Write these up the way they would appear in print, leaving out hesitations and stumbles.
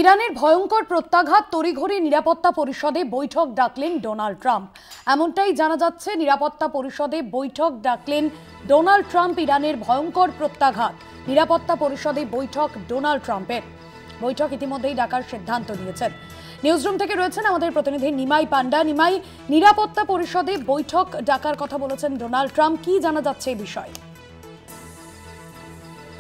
ইরানের ভয়ঙ্কর প্রত্যাঘাত তড়িঘড়ি নিরাপত্তা পরিষদে বৈঠক ডাকলেন ডোনাল্ড ট্রাম্প। এমনটাই জানা যাচ্ছে, নিরাপত্তা পরিষদে বৈঠক ডাকলেন ডোনাল্ড ট্রাম্প। ইরানের ভয়ঙ্কর প্রত্যাঘাত, নিরাপত্তা পরিষদে বৈঠক ডোনাল্ড ট্রাম্পের। বৈঠক ইতিমধ্যেই ডাকার সিদ্ধান্ত নিয়েছেন। নিউজরুম থেকে রয়েছেন আমাদের প্রতিনিধি নিমাই পান্ডা। নিমাই, নিরাপত্তা পরিষদে বৈঠক ডাকার কথা বলেছেন ডোনাল্ড ট্রাম্প, কি জানা যাচ্ছে এই বিষয়ে?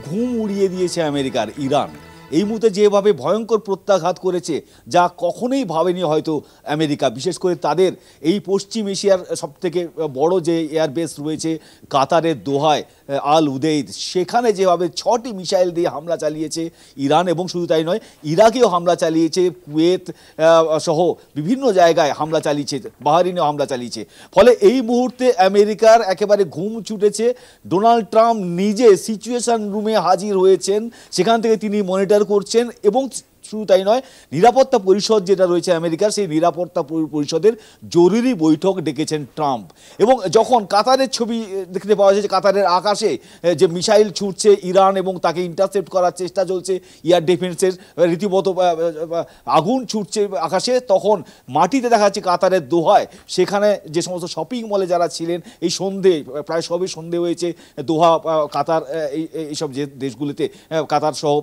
ঘুম উড়িয়ে দিয়েছে আমেরিকার ইরান। এই মুহূর্তে যেভাবে ভয়ঙ্কর প্রত্যাঘাত করেছে, যা কখনোই ভাবেনি হয়তো আমেরিকা। বিশেষ করে তাদের এই পশ্চিম এশিয়ার সবথেকে বড় যে এয়ারবেস রয়েছে কাতারের দোহায় আল উদেইদ, সেখানে যেভাবে 6টি মিসাইল দিয়ে হামলা চালিয়েছে ইরান, এবং শুধু তাই নয়, ইরাকেও হামলা চালিয়েছে, কুয়েত সহ বিভিন্ন জায়গায় হামলা চালিয়েছে, বাহরিনেও হামলা চালিয়েছে। ফলে এই মুহূর্তে আমেরিকার একেবারে ঘুম ছুটেছে। ডোনাল্ড ট্রাম্প নিজে সিচুয়েশন রুমে হাজির হয়েছেন, সেখান থেকে তিনি মনিটর করছেন। এবং শুধু তাই নয়, নিরাপত্তা পরিষদ যেটা রয়েছে আমেরিকার, সেই নিরাপত্তা পরিষদের জরুরি বৈঠক ডেকেছেন ট্রাম্প। এবং যখন কাতারের ছবি দেখতে পাওয়া যাচ্ছে, কাতারের আকাশে যে মিসাইল ছুটছে ইরান এবং তাকে ইন্টারসেপ্ট করার চেষ্টা চলছে এয়ার ডিফেন্সের, রীতিমতো আগুন ছুটছে আকাশে, তখন মাটিতে দেখা যাচ্ছে কাতারের দোহায়, সেখানে যে সমস্ত শপিং মলে যারা ছিলেন, এই সন্ধে প্রায় সবই সন্ধে হয়েছে দোহা, কাতার, এইসব যে দেশগুলিতে, কাতার সহ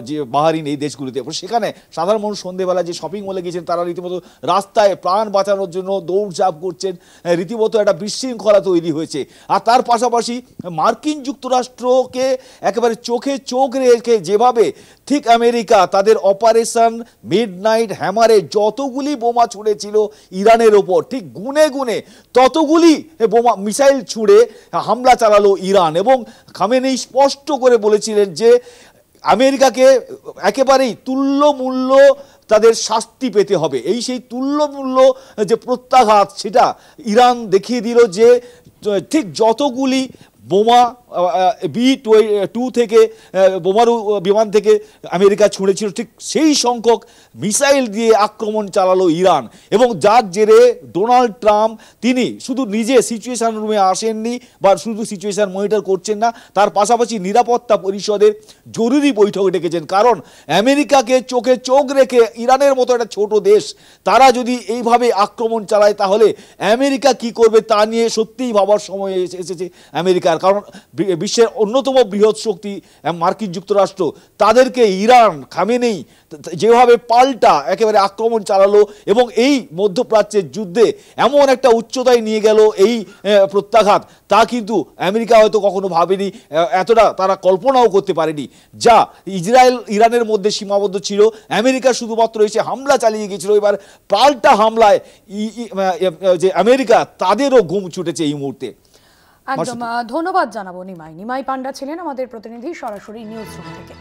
যে বাহরিন, এই দেশগুলিতে, সেখানে সাধারণ মানুষ সন্ধ্যেবেলা যে শপিং মলে গিয়েছেন, তারা রীতিমতো রাস্তায় প্রাণ বাঁচানোর জন্য দৌড়ঝাঁপ করছেন। রীতিমতো একটা বিশৃঙ্খলা তৈরি হয়েছে। আর তার পাশাপাশি মার্কিন যুক্তরাষ্ট্রকে একেবারে চোখে চোখ রেখে যেভাবে ঠিক আমেরিকা তাদের অপারেশন মিডনাইট হ্যামারে যতগুলি বোমা ছুঁড়েছিল ইরানের ওপর, ঠিক গুনে গুনে ততগুলি বোমা মিসাইল ছুঁড়ে হামলা চালালো ইরান। এবং খামেনেই স্পষ্ট করে বলেছিলেন যে আমেরিকাকে একেবারেই তুল্যমূল্য তাদের শাস্তি পেতে হবে। এই সেই তুল্যমূল্য যে প্রত্যাঘাত, সেটা ইরান দেখিয়ে দিল যে ঠিক যতগুলি বোমা B-2 থেকে বোমারু বিমান থেকে আমেরিকা ছুঁড়েছিল, ঠিক সেই সংখ্যক মিসাইল দিয়ে আক্রমণ চালালো ইরান। এবং যার জেরে ডোনাল্ড ট্রাম্প তিনি শুধু নিজে সিচুয়েশন রুমে আসেননি বা শুধু সিচুয়েশন মনিটর করছেন না, তার পাশাপাশি নিরাপত্তা পরিষদের জরুরি বৈঠক ডেকেছেন। কারণ আমেরিকাকে চোখে চোখ রেখে ইরানের মতো একটা ছোট দেশ, তারা যদি এইভাবে আক্রমণ চালায়, তাহলে আমেরিকা কি করবে তা নিয়ে সত্যিই ভাবার সময় এসেছে আমেরিকার। কারণ বিশ্বের অন্যতম বৃহৎ শক্তি মার্কিন যুক্তরাষ্ট্র, তাদেরকে ইরান খামেনেই যেভাবে পাল্টা একেবারে আক্রমণ চালালো এবং এই মধ্যপ্রাচ্যের যুদ্ধে এমন একটা উচ্চতায় নিয়ে গেল এই প্রত্যাঘাত, তা কিন্তু আমেরিকা হয়তো কখনো ভাবেনি, এতটা তারা কল্পনাও করতে পারেনি। যা ইসরায়েল ইরানের মধ্যে সীমাবদ্ধ ছিল, আমেরিকা শুধুমাত্র এসে হামলা চালিয়ে গিয়েছিল। এবার পাল্টা হামলায় যে আমেরিকা, তাদেরও ঘুম ছুটেছে এই মুহূর্তে। একদম ধন্যবাদ জানাবো নিমাই। নিমাই পান্ডা ছিলেন আমাদের প্রতিনিধি, সরাসরি নিউজ রুম থেকে।